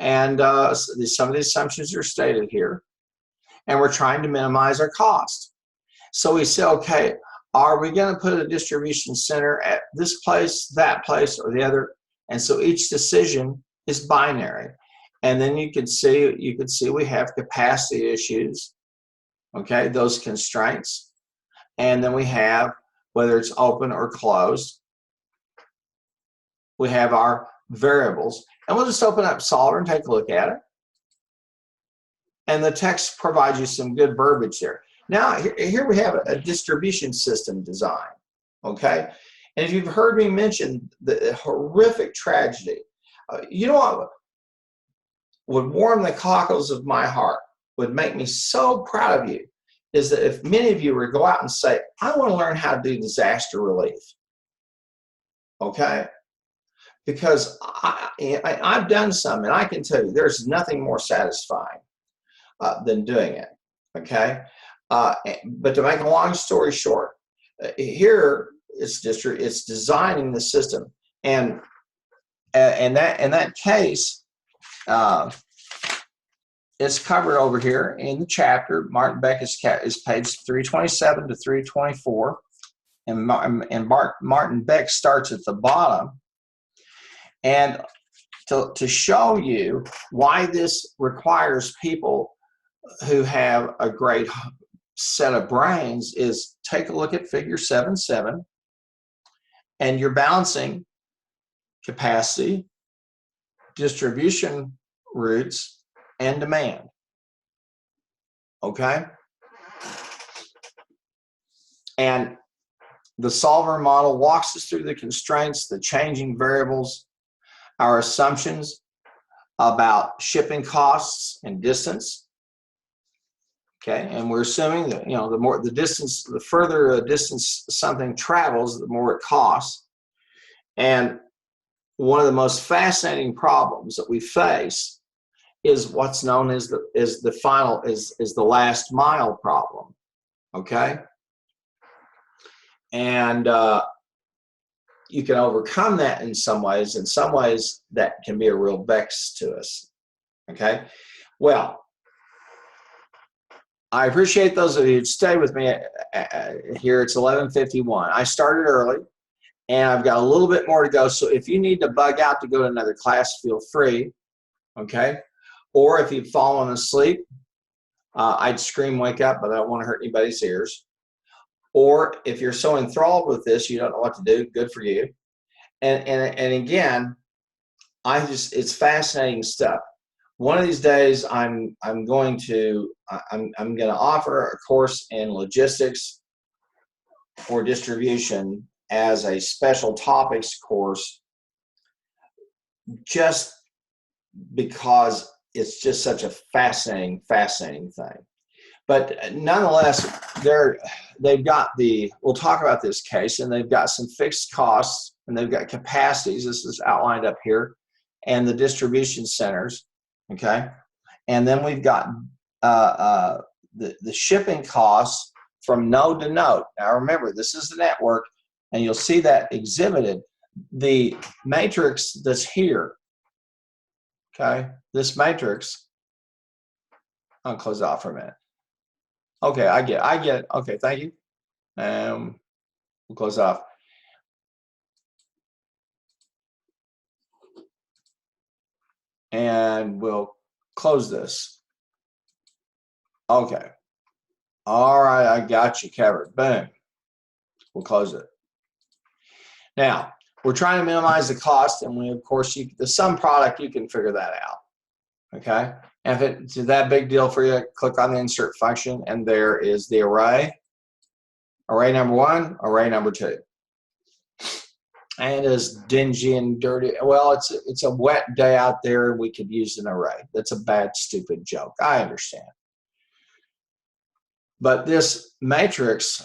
and some of the assumptions are stated here. And we're trying to minimize our cost. So we say, okay, are we going to put a distribution center at this place, that place, or the other? And so each decision is binary. And then you can see we have capacity issues, okay, those constraints. And then we have whether it's open or closed. We have our variables. And we'll just open up Solver and take a look at it. And the text provides you some good verbiage there. Now, here we have a distribution system design, okay? And if you've heard me mention the horrific tragedy, you know what would warm the cockles of my heart, would make me so proud of you, is that if many of you were to go out and say, I want to learn how to do disaster relief, okay? Because I've done some, and I can tell you there's nothing more satisfying than doing it. Okay, but to make a long story short, here it's designing the system, and in that case, it's covered over here in the chapter. Martin Beck is page 327 to 324, and Martin Beck starts at the bottom, and to show you why this requires people who have a great set of brains is take a look at figure 7.7, and you're balancing capacity, distribution routes, and demand. Okay? And the solver model walks us through the constraints, the changing variables, our assumptions about shipping costs and distance. Okay, and we're assuming that, you know, the further a distance something travels, the more it costs. And one of the most fascinating problems that we face is what's known as the last mile problem. Okay, and you can overcome that in some ways. In some ways, that can be a real vex to us. Okay, well, I appreciate those of you who stay with me here. It's 11:51. I started early, and I've got a little bit more to go. So if you need to bug out to go to another class, feel free. Okay, or if you've fallen asleep, I'd scream wake up, but I don't want to hurt anybody's ears. Or if you're so enthralled with this, you don't know what to do, good for you. And again, it's fascinating stuff. One of these days, I'm going to offer a course in logistics or distribution as a special topics course, just because it's just such a fascinating thing. But nonetheless, we'll talk about this case, and they've got some fixed costs, and they've got capacities. This is outlined up here, and the distribution centers. Okay, and then we've got the shipping costs from node to node. Now remember, this is the network, and you'll see that exhibited. The matrix that's here, okay, this matrix, I'll close it off for a minute. Okay, I get it. Okay, thank you. We'll close off. And we'll close this. Okay. All right, I got you covered. Boom. We'll close it. Now, we're trying to minimize the cost, and we, of course, the sum product, you can figure that out. Okay? And if it's that big deal for you, click on the insert function, and there is the array. Array number 1, array number 2. And as dingy and dirty, well, it's a wet day out there, and we could use an array. That's a bad, stupid joke. I understand. But this matrix,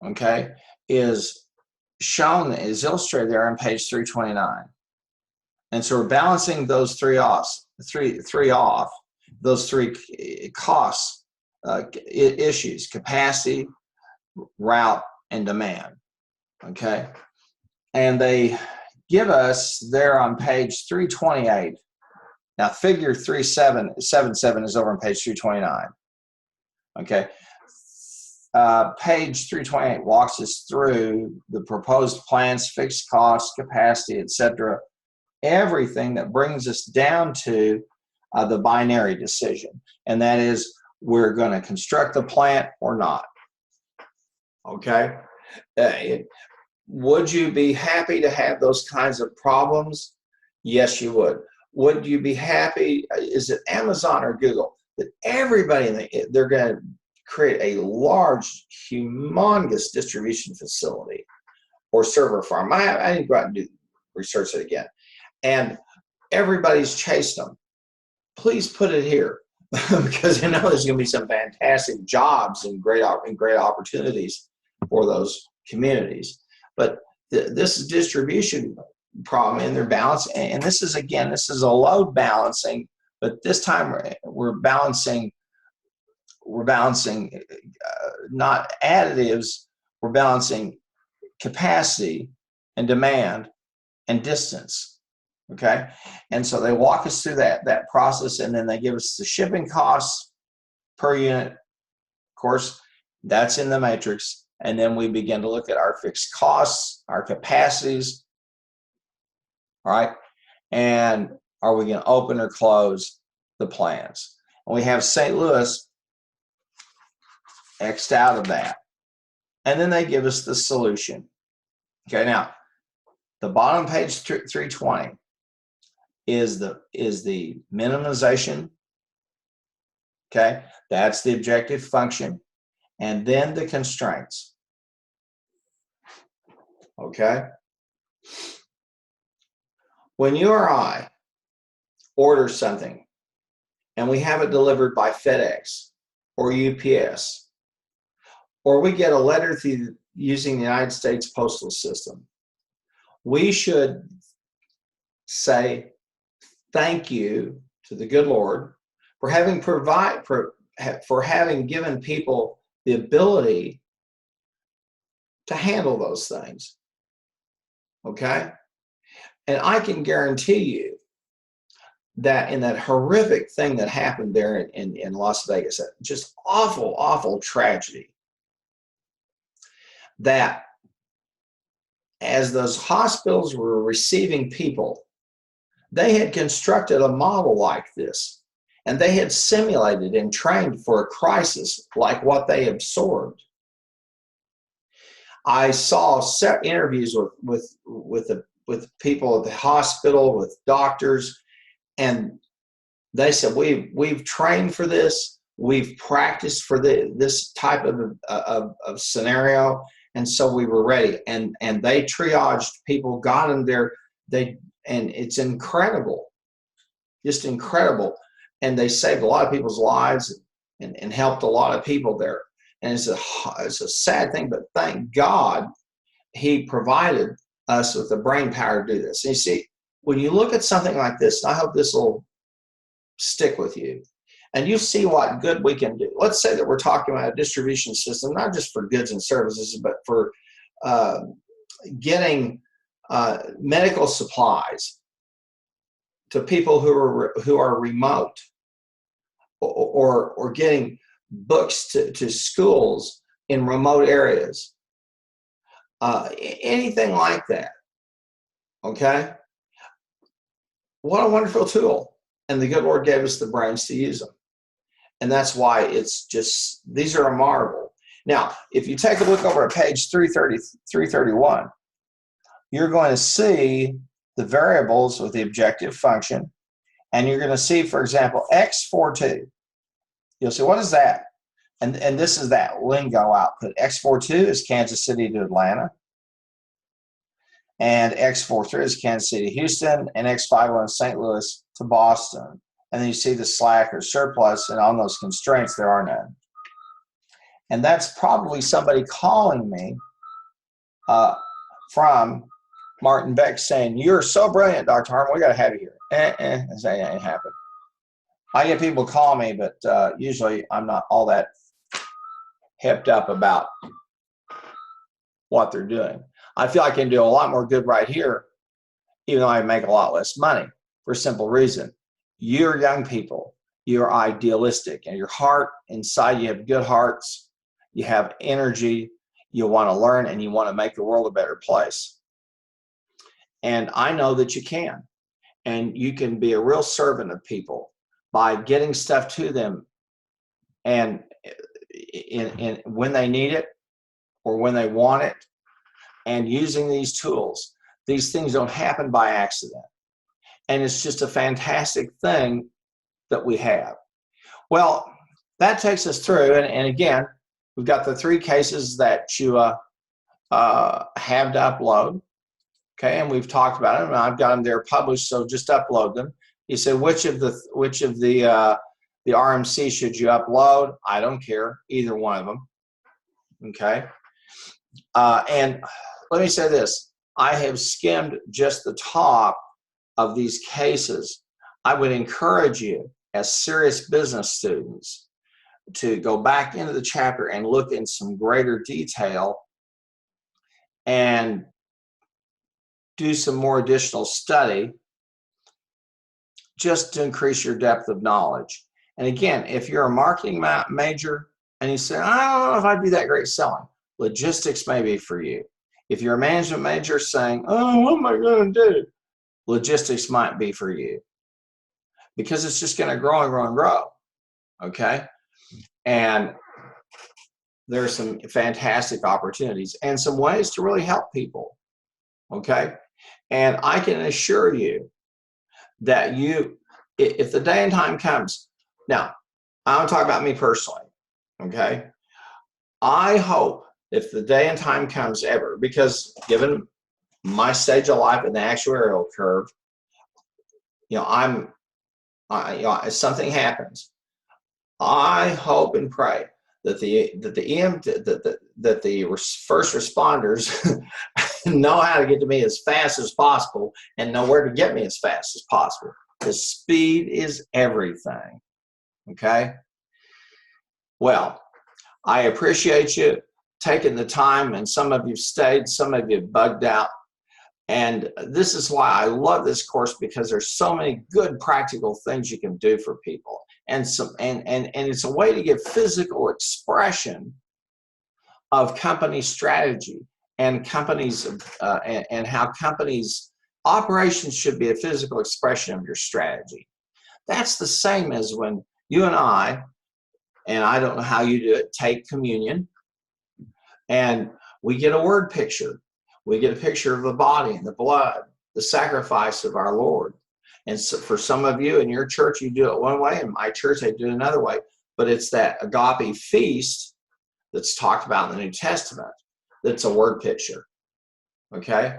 okay, is illustrated there on page 329. And so we're balancing those three costs, issues: capacity, route, and demand. Okay. And they give us there on page 328. Now, figure 3777 is over on page 329. Okay. Page 328 walks us through the proposed plans, fixed costs, capacity, etc. Everything that brings us down to the binary decision. And that is, we're going to construct the plant or not. Okay. Would you be happy to have those kinds of problems? Yes, you would. Would you be happy, is it Amazon or Google, that everybody, they're going to create a large, humongous distribution facility or server farm? I need to go out and research it again. And everybody's chased them. Please put it here, because I know there's going to be some fantastic jobs and great opportunities for those communities. But this is distribution problem, and they're balanced. And this is a load balancing, but this time we're balancing we're balancing not additives, we're balancing capacity and demand and distance. Okay, and so they walk us through that process, and then they give us the shipping costs per unit. Of course, that's in the matrix. And then we begin to look at our fixed costs, our capacities. All right, and are we going to open or close the plants? And we have St. Louis X'd out of that. And then they give us the solution. Okay, now the bottom page 320 is the minimization. Okay, that's the objective function, and then the constraints. Okay, when you or I order something and we have it delivered by FedEx or UPS, or we get a letter through using the United States Postal System, we should say thank you to the good Lord for having given people the ability to handle those things. Okay? And I can guarantee you that in that horrific thing that happened there in Las Vegas, that just awful, awful tragedy, that as those hospitals were receiving people, they had constructed a model like this, and they had simulated and trained for a crisis like what they absorbed. I saw interviews with people at the hospital, with doctors, and they said, we've trained for this, we've practiced for this type of scenario, and so we were ready. And they triaged people, got them there. And it's incredible, just incredible. And they saved a lot of people's lives and helped a lot of people there. And it's a sad thing, but thank God he provided us with the brain power to do this. And you see, when you look at something like this, and I hope this will stick with you, and you see what good we can do. Let's say that we're talking about a distribution system, not just for goods and services, but for getting medical supplies to people who are remote, or getting books to schools in remote areas, anything like that. Okay, what a wonderful tool, and the good Lord gave us the brains to use them, and that's why it's just, these are a marvel. Now, if you take a look over at page 331, you're going to see the variables with the objective function, and you're going to see, for example, X42. You'll say, what is that? And this is that lingo output. X42 is Kansas City to Atlanta, and X43 is Kansas City to Houston, and X51 is St. Louis to Boston. And then you see the slack or surplus, and on those constraints, there are none. And that's probably somebody calling me from Martin Beck saying, you're so brilliant, Dr. Harmon, we got to have you here. That ain't happened. I get people call me, but usually I'm not all that hipped up about what they're doing. I feel I can do a lot more good right here, even though I make a lot less money, for a simple reason. You're young people. You're idealistic, and your heart inside, you have good hearts. You have energy. You want to learn, and you want to make the world a better place. And I know that you can. And you can be a real servant of people by getting stuff to them, and when they need it or when they want it, and using these tools. These things don't happen by accident. And it's just a fantastic thing that we have. Well, that takes us through, and again, we've got the 3 cases that you have to upload. Okay, and we've talked about them, and I've got them there published, so just upload them. You say, which of the RMC should you upload? I don't care, either one of them. Okay, and let me say this: I have skimmed just the top of these cases. I would encourage you, as serious business students, to go back into the chapter and look in some greater detail and do some more additional study just to increase your depth of knowledge. And again, if you're a marketing major and you say, I don't know if I'd be that great selling, logistics may be for you. If you're a management major saying, oh, what am I going to do? Logistics might be for you, because it's just going to grow and grow and grow. Okay. And there's some fantastic opportunities and some ways to really help people. Okay. And I can assure you that if the day and time comes, now I'm going to talk about me personally. Okay. I hope if the day and time comes ever, because given my stage of life and the actuarial curve, if something happens, I hope and pray that the first responders know how to get to me as fast as possible and know where to get me as fast as possible. Because speed is everything. Okay. Well, I appreciate you taking the time, and some of you stayed, some of you bugged out. And this is why I love this course, because there's so many good practical things you can do for people. And it's a way to give physical expression of company strategy and companies and how companies' operations should be a physical expression of your strategy. That's the same as when you and I don't know how you do it, take communion, and we get a word picture. We get a picture of the body and the blood, the sacrifice of our Lord. And so for some of you in your church, you do it one way. In my church, they do it another way. But it's that agape feast that's talked about in the New Testament that's a word picture. Okay?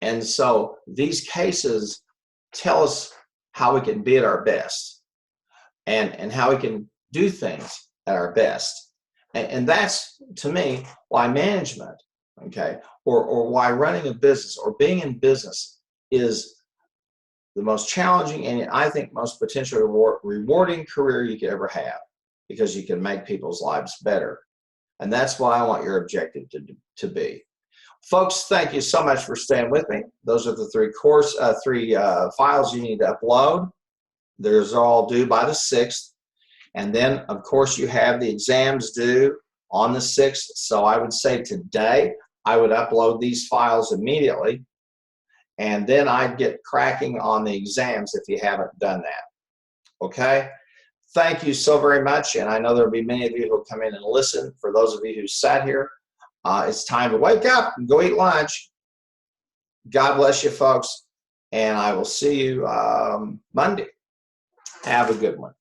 And so these cases tell us how we can be at our best and how we can do things at our best. And that's, to me, why management, okay, or why running a business or being in business is the most challenging and I think most potentially rewarding career you could ever have, because you can make people's lives better. And that's what I want your objective to be. Folks, thank you so much for staying with me. Those are the three files you need to upload. Those are all due by the 6th. And then, of course, you have the exams due on the 6th. So I would say today, I would upload these files immediately. And then I'd get cracking on the exams if you haven't done that. Okay? Thank you so very much. And I know there'll be many of you who'll come in and listen. For those of you who sat here, it's time to wake up and go eat lunch. God bless you, folks. And I will see you Monday. Have a good one.